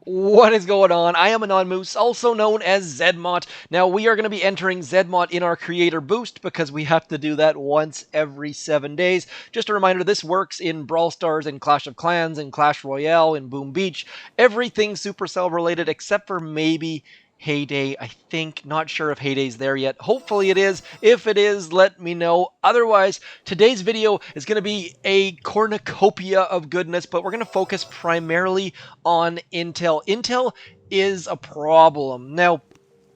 What is going on? I am Anon Moose, also known as Zedmont. Now, we are going to be entering Zedmont in our Creator Boost because we have to do that once every 7 days. Just a reminder, this works in Brawl Stars and Clash of Clans and Clash Royale and Boom Beach. Everything Supercell related except for maybe Heyday, I think. Not sure if Heyday's there yet. Hopefully it is. If it is, let me know. Otherwise, today's video is going to be a cornucopia of goodness, but we're going to focus primarily on Intel. Intel is a problem. Now,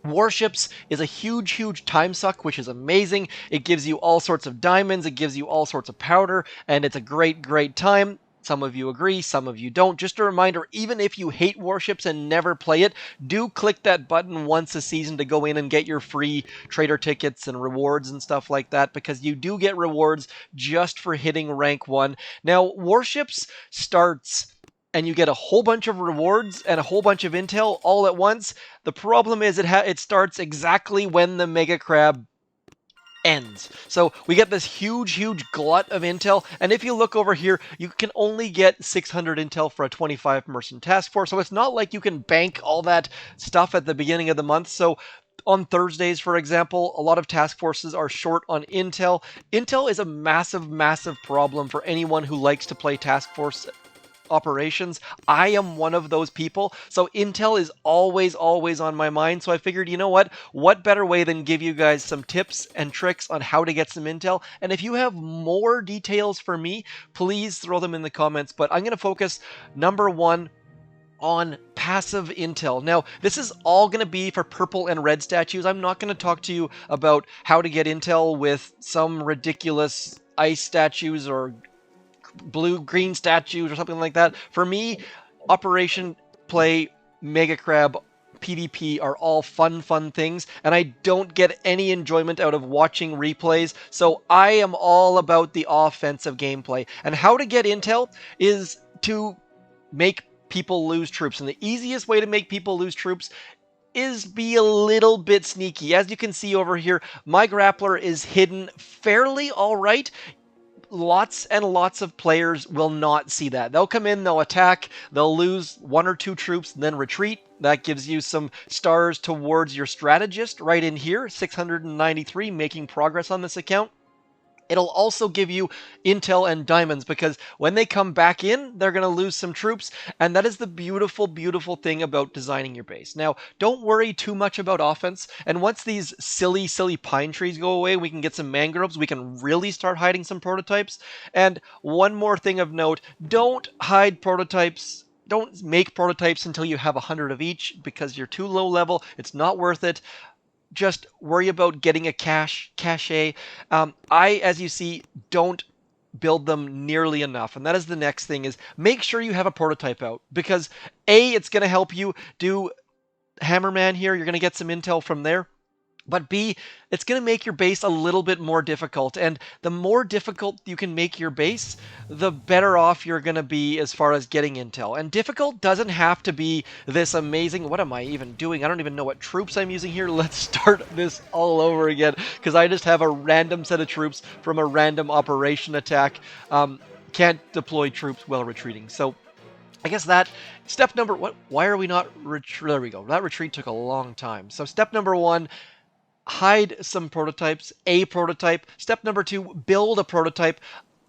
warships is a huge time suck, which is amazing. It gives you all sorts of diamonds, it gives you all sorts of powder, and it's a great time. Some of you agree, some of you don't. Just a reminder, even if you hate warships and never play it, do click that button once a season to go in and get your free trader tickets and rewards and stuff like that, because you do get rewards just for hitting rank 1. Now, warships starts and you get a whole bunch of rewards and a whole bunch of intel all at once. The problem is it starts exactly when the Mega Crab ends. So we get this huge glut of intel, and if you look over here, you can only get 600 intel for a 25-person task force, so it's not like you can bank all that stuff at the beginning of the month. So on Thursdays, for example, a lot of task forces are short on intel. Intel is a massive problem for anyone who likes to play task force operations. I am one of those people, so intel is always on my mind. So I figured, you know what better way than give you guys some tips and tricks on how to get some intel. And if you have more details for me, please throw them in the comments. But I'm going to focus, number one, on passive intel. Now, this is all going to be for purple and red statues. I'm not going to talk to you about how to get intel with some ridiculous ice statues or blue-green statues or something like that. For me, Operation Play, Mega Crab, PvP are all fun things, and I don't get any enjoyment out of watching replays, so I am all about the offensive gameplay. And how to get intel is to make people lose troops, and the easiest way to make people lose troops is be a little bit sneaky. As you can see over here, my grappler is hidden fairly alright. Lots and lots of players will not see that. They'll come in, they'll attack, they'll lose 1 or 2 troops, and then retreat. That gives you some stars towards your strategist right in here, 693, making progress on this account. It'll also give you intel and diamonds, because when they come back in, they're going to lose some troops, and that is the beautiful thing about designing your base. Now, don't worry too much about offense, and once these silly pine trees go away, we can get some mangroves, we can really start hiding some prototypes. And one more thing of note, don't hide prototypes. Don't make prototypes until you have 100 of each, because you're too low level. It's not worth it. Just worry about getting a cache. I, as you see, don't build them nearly enough. And that is the next thing, is make sure you have a prototype out, because A, it's going to help you do Hammerman here. You're going to get some intel from there. But B, it's going to make your base a little bit more difficult. And the more difficult you can make your base, the better off you're going to be as far as getting intel. And difficult doesn't have to be this amazing. What am I even doing? I don't even know what troops I'm using here. Let's start this all over again, because I just have a random set of troops from a random operation attack. Can't deploy troops while retreating. So I guess that step number, why are we not there we go. That retreat took a long time. So step number 1, hide some prototypes, a prototype. Step number 2, build a prototype,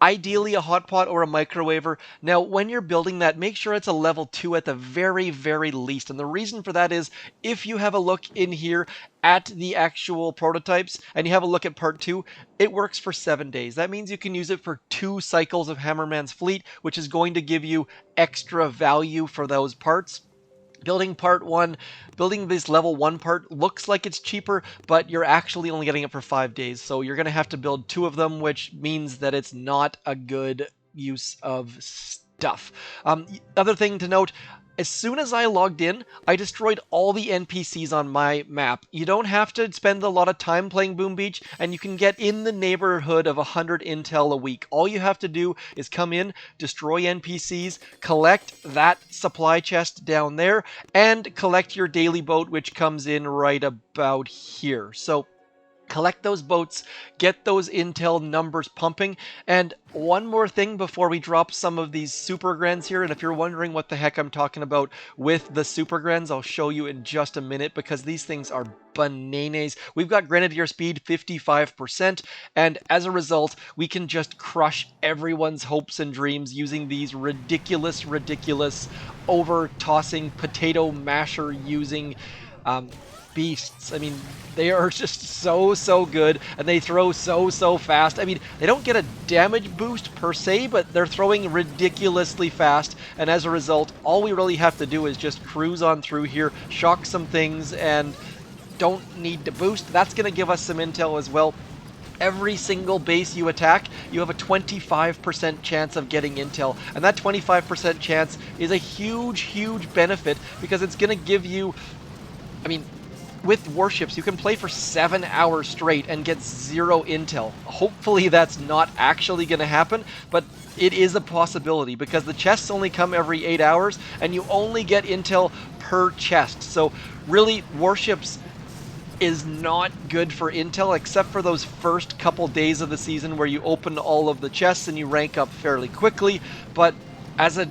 ideally a hotpot or a microwaver. Now, when you're building that, make sure it's a level 2 at the very least. And the reason for that is, if you have a look in here at the actual prototypes and you have a look at part 2, it works for 7 days. That means you can use it for 2 cycles of Hammerman's fleet, which is going to give you extra value for those parts. Building part 1, building this level 1 part looks like it's cheaper, but you're actually only getting it for 5 days. So you're going to have to build 2 of them, which means that it's not a good use of stuff. Other thing to note, as soon as I logged in, I destroyed all the NPCs on my map. You don't have to spend a lot of time playing Boom Beach, and you can get in the neighborhood of 100 intel a week. All you have to do is come in, destroy NPCs, collect that supply chest down there, and collect your daily boat, which comes in right about here. So collect those boats, get those intel numbers pumping. And one more thing before we drop some of these super grens here, and if you're wondering what the heck I'm talking about with the super grens, I'll show you in just a minute, because these things are bananas. We've got Grenadier speed 55%, and as a result, we can just crush everyone's hopes and dreams using these ridiculous, over-tossing, potato masher using beasts. I mean, they are just so good, and they throw so fast. I mean, they don't get a damage boost per se, but they're throwing ridiculously fast, and as a result, all we really have to do is just cruise on through here, shock some things, and don't need to boost. That's going to give us some intel as well. Every single base you attack, you have a 25% chance of getting intel, and that 25% chance is a huge benefit, because it's going to give you, I mean, with warships, you can play for 7 hours straight and get 0 intel. Hopefully that's not actually going to happen, but it is a possibility, because the chests only come every 8 hours, and you only get intel per chest. So really, warships is not good for intel, except for those first couple days of the season where you open all of the chests and you rank up fairly quickly. But as a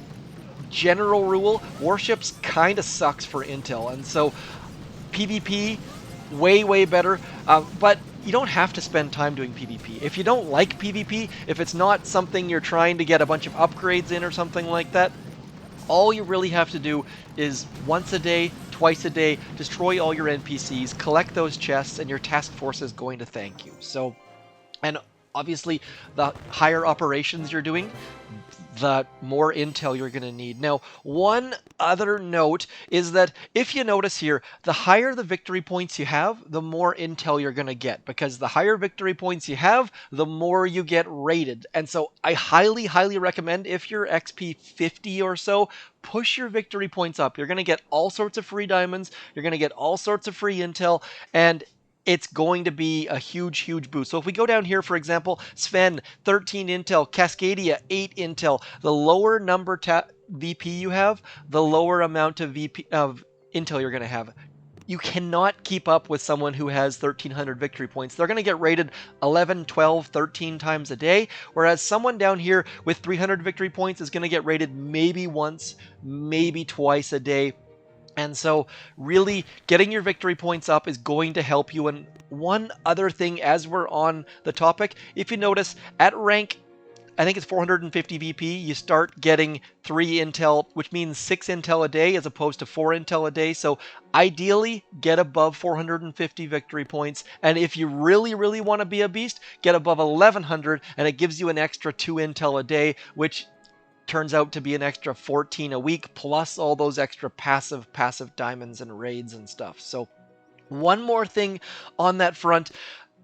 general rule, warships kind of sucks for intel, and so PvP, way better, but you don't have to spend time doing PvP. If you don't like PvP, if it's not something you're trying to get a bunch of upgrades in or something like that, all you really have to do is once a day, twice a day, destroy all your NPCs, collect those chests, and your task force is going to thank you. So, and obviously, the higher operations you're doing, the more intel you're going to need. Now, one other note is that if you notice here, the higher the victory points you have, the more intel you're going to get, because the higher victory points you have, the more you get rated. And so I highly recommend, if you're XP 50 or so, push your victory points up. You're going to get all sorts of free diamonds, you're going to get all sorts of free intel, and it's going to be a huge boost. So if we go down here, for example, Sven, 13 intel, Cascadia, 8 intel. The lower number VP you have, the lower amount of intel you're going to have. You cannot keep up with someone who has 1,300 victory points. They're going to get rated 11, 12, 13 times a day, whereas someone down here with 300 victory points is going to get rated maybe once, maybe twice a day. And so really getting your victory points up is going to help you. And one other thing, as we're on the topic, if you notice, at rank, I think it's 450 VP, you start getting 3 intel, which means 6 intel a day as opposed to 4 intel a day. So ideally, get above 450 victory points. And if you really want to be a beast, get above 1100, and it gives you an extra 2 intel a day, which turns out to be an extra 14 a week, plus all those extra passive diamonds and raids and stuff. So one more thing on that front,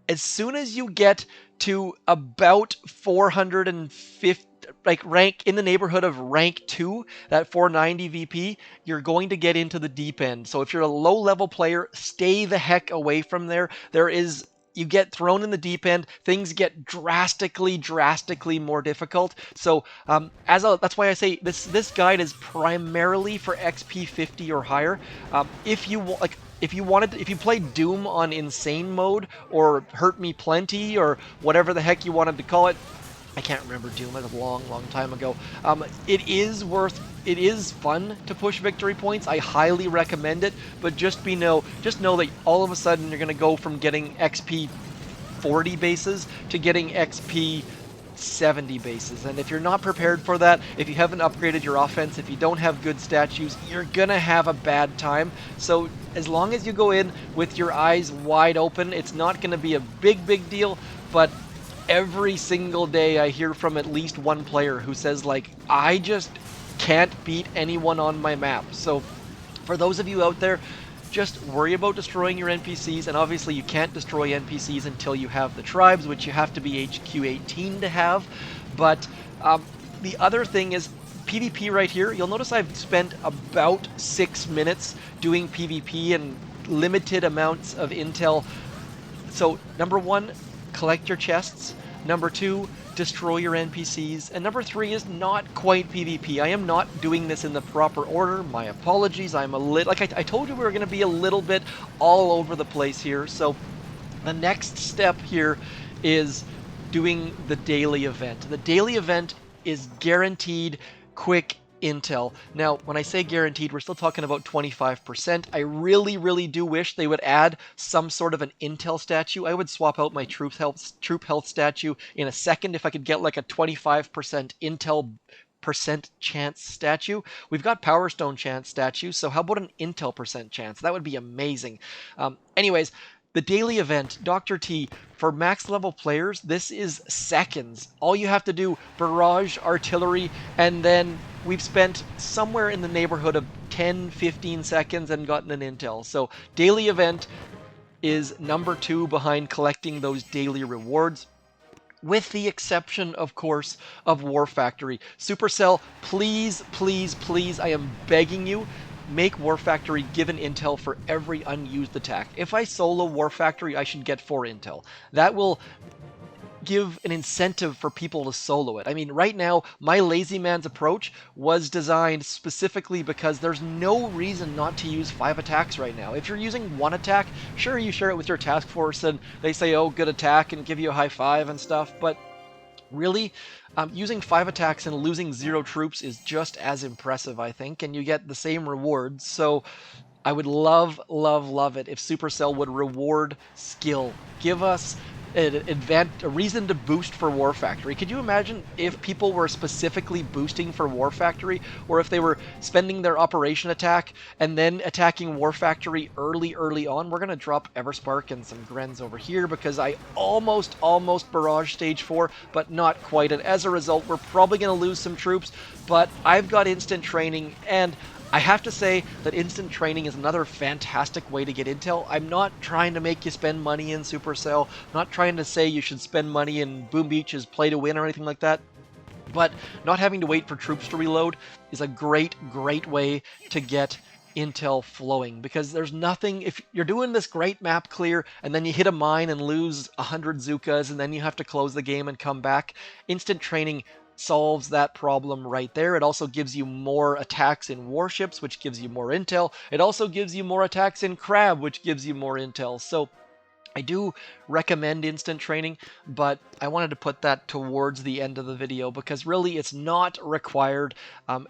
as soon as you get to about 450, like rank in the neighborhood of rank 2, that 490 VP, you're going to get into the deep end. So if you're a low level player, stay the heck away from there. You get thrown in the deep end, things get drastically more difficult. So that's why I say this guide is primarily for XP 50 or higher. If you play Doom on insane mode, or Hurt Me Plenty, or whatever the heck you wanted to call it, I can't remember Doom, it was a long time ago. It is fun to push victory points. I highly recommend it, but just know that all of a sudden you're going to go from getting XP 40 bases to getting XP 70 bases. And if you're not prepared for that, if you haven't upgraded your offense, if you don't have good statues, you're going to have a bad time. So as long as you go in with your eyes wide open, it's not going to be a big deal, but every single day I hear from at least one player who says, like, I just can't beat anyone on my map. So for those of you out there, just worry about destroying your NPCs, and obviously you can't destroy NPCs until you have the tribes, which you have to be HQ 18 to have. But the other thing is PvP right here. You'll notice I've spent about 6 minutes doing PvP and limited amounts of intel. So number 1, collect your chests. Number 2, destroy your NPCs. And number 3 is not quite PvP. I am not doing this in the proper order. My apologies. I'm a little, like I told you, we were going to be a little bit all over the place here. So The next step here is doing the daily event. The daily event is guaranteed quick intel. Now, when I say guaranteed, we're still talking about 25%. I really, really do wish they would add some sort of an intel statue. I would swap out my troop health statue in a second if I could get like a 25% intel percent chance statue. We've got Power Stone chance statues, so how about an intel percent chance? That would be amazing. Anyways, the daily event, Dr. T, for max level players, this is seconds. All you have to do, barrage artillery, and then we've spent somewhere in the neighborhood of 10, 15 seconds and gotten an intel. So daily event is number 2 behind collecting those daily rewards, with the exception, of course, of War Factory. SuperCell, please, please, please, I am begging you, make War Factory give an intel for every unused attack. If I solo War Factory, I should get 4 intel. That will give an incentive for people to solo it. I mean, right now, my lazy man's approach was designed specifically because there's no reason not to use 5 attacks right now. If you're using 1 attack, sure, you share it with your task force and they say, oh, good attack, and give you a high five and stuff, but really, using 5 attacks and losing 0 troops is just as impressive, I think, and you get the same rewards. So I would love, love, love it if SuperCell would reward skill. Give us a reason to boost for War Factory. Could you imagine if people were specifically boosting for War Factory, or if they were spending their operation attack and then attacking War Factory early on? We're going to drop Everspark and some Grens over here because I almost barrage stage 4, but not quite. And as a result, we're probably going to lose some troops, but I've got instant training, and I have to say that instant training is another fantastic way to get intel. I'm not trying to make you spend money in SuperCell, not trying to say you should spend money in Boom Beach's play to win or anything like that, but not having to wait for troops to reload is a great way to get intel flowing, because there's nothing, if you're doing this great map clear and then you hit a mine and lose 100 Zukas and then you have to close the game and come back, instant training solves that problem right there. It also gives you more attacks in warships, which gives you more intel. It also gives you more attacks in crab, which gives you more intel. So I do recommend instant training, but I wanted to put that towards the end of the video because really it's not required.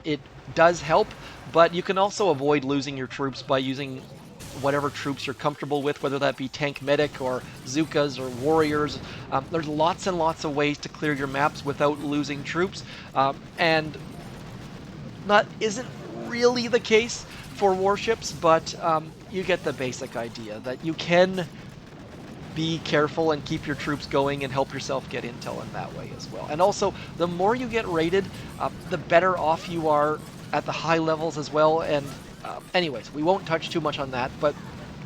It does help, but you can also avoid losing your troops by using whatever troops you're comfortable with, whether that be tank medic or Zukas or warriors. There's lots and lots of ways to clear your maps without losing troops, and that isn't really the case for warships, but you get the basic idea that you can be careful and keep your troops going and help yourself get intel in that way as well. And also, the more you get rated, the better off you are at the high levels as well. And anyways, we won't touch too much on that, but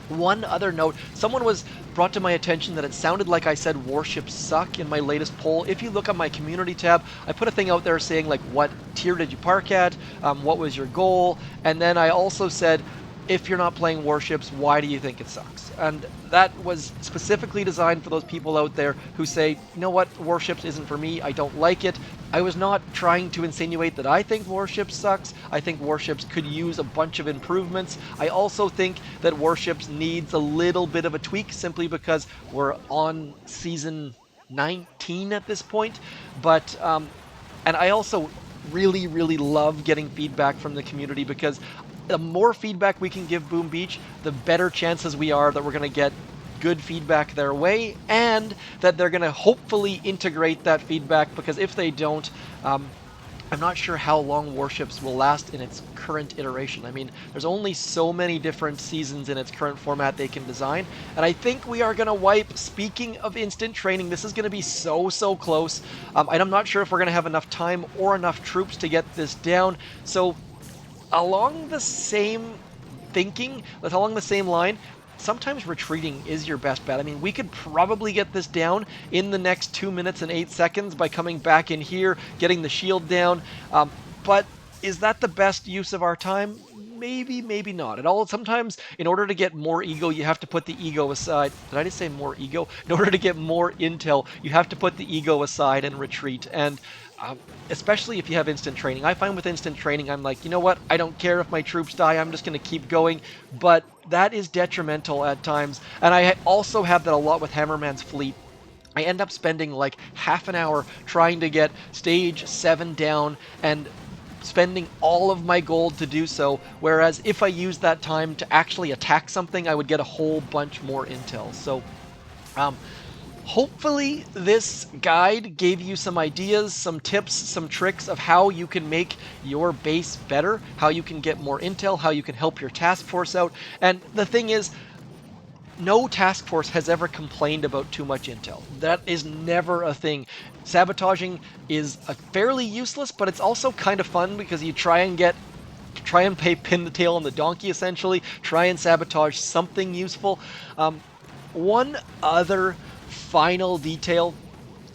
one other note, someone was brought to my attention that it sounded like I said warships suck in my latest poll. If you look on my community tab, I put a thing out there saying like, what tier did you park at? What was your goal? And then I also said, if you're not playing warships, why do you think it sucks? And that was specifically designed for those people out there who say, you know what, warships isn't for me, I don't like it. I was not trying to insinuate that I think warships sucks. I think warships could use a bunch of improvements. I also think that warships needs a little bit of a tweak simply because we're on season 19 at this point. But, and I also really love getting feedback from the community, because the more feedback we can give Boom Beach, the better chances we are that we're going to get good feedback their way, and that they're going to hopefully integrate that feedback, because if they don't, I'm not sure how long Warships will last in its current iteration. I mean, there's only so many different seasons in its current format they can design, and I think we are going to wipe, speaking of instant training, this is going to be so close, and I'm not sure if we're going to have enough time or enough troops to get this down. So along the same thinking, along the same line, sometimes retreating is your best bet. I mean, we could probably get this down in the next 2 minutes and 8 seconds by coming back in here, getting the shield down, but is that the best use of our time? Maybe not at all. Sometimes in order to get more ego, you have to put the ego aside. Did I just say more ego? In order to get more intel, you have to put the ego aside and retreat. And um, especially if you have instant training. I find with instant training, I'm like, you know what? I don't care if my troops die. I'm just going to keep going. But that is detrimental at times. And I also have that a lot with Hammerman's fleet. I end up spending like half an hour trying to get stage 7 down and spending all of my gold to do so, whereas if I used that time to actually attack something, I would get a whole bunch more intel. So, um, hopefully this guide gave you some ideas, some tips, some tricks of how you can make your base better, how you can get more intel, how you can help your task force out. And the thing is, no task force has ever complained about too much intel. That is never a thing. Sabotaging is a fairly useless, but it's also kind of fun because you try and pin the tail on the donkey essentially, try and sabotage something useful. One other final detail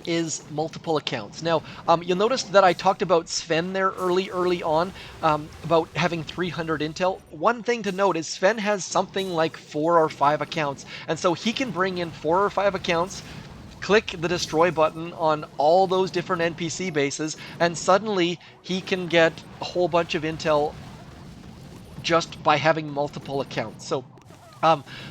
is multiple accounts. Now, you'll notice that I talked about Sven there early on, about having 300 intel. One thing to note is Sven has something like 4 or 5 accounts, and so he can bring in 4 or 5 accounts, click the destroy button on all those different NPC bases, and suddenly he can get a whole bunch of intel just by having multiple accounts. So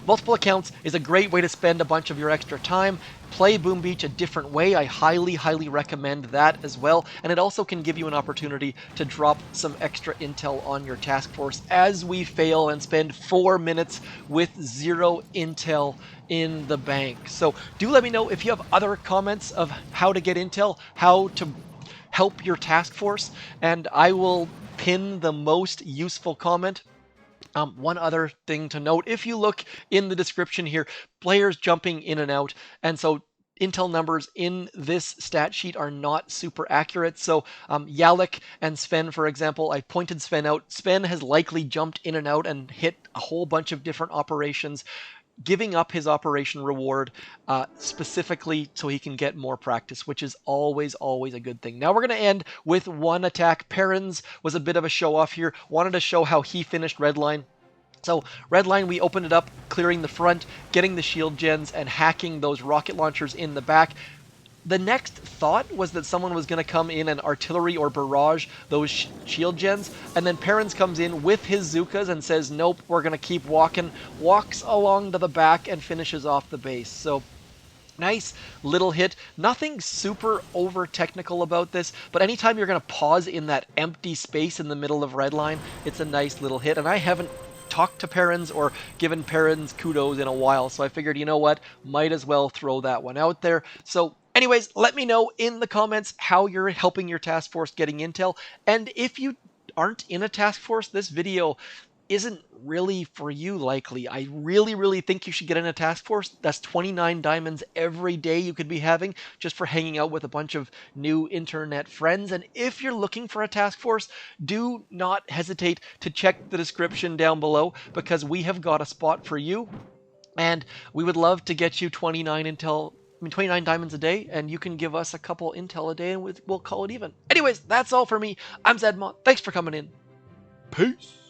multiple accounts is a great way to spend a bunch of your extra time. Play Boom Beach a different way. I highly recommend that as well. And it also can give you an opportunity to drop some extra intel on your task force as we fail and spend 4 minutes with 0 intel in the bank. So do let me know if you have other comments of how to get intel, how to help your task force, and I will pin the most useful comment. One other thing to note, if you look in the description here, players jumping in and out, and so intel numbers in this stat sheet are not super accurate. So Yalek and Sven, for example, I pointed Sven out. Sven has likely jumped in and out and hit a whole bunch of different operations, giving up his operation reward specifically so he can get more practice, which is always a good thing. Now we're going to end with one attack. Perrins was a bit of a show off here, wanted to show how he finished Redline. So Redline, we opened it up, clearing the front, getting the shield gens, and hacking those rocket launchers in the back. The next thought was that someone was going to come in and artillery or barrage those shield gens, and then Perrins comes in with his Zukas and says, nope, we're going to keep walking, walks along to the back and finishes off the base. So nice little hit. Nothing super over technical about this, but anytime you're going to pause in that empty space in the middle of Redline, it's a nice little hit. And I haven't talked to Perrins or given Perrins kudos in a while, so I figured, you know what, might as well throw that one out there. So anyways, let me know in the comments how you're helping your task force getting intel, and if you aren't in a task force, this video isn't really for you likely. I really think you should get in a task force. That's 29 diamonds every day you could be having just for hanging out with a bunch of new internet friends. And if you're looking for a task force, do not hesitate to check the description down below, because we have got a spot for you, and we would love to get you 29 diamonds a day, and you can give us a couple intel a day and we'll call it even. Anyways, that's all for me. I'm Zedmont. Thanks for coming in. Peace.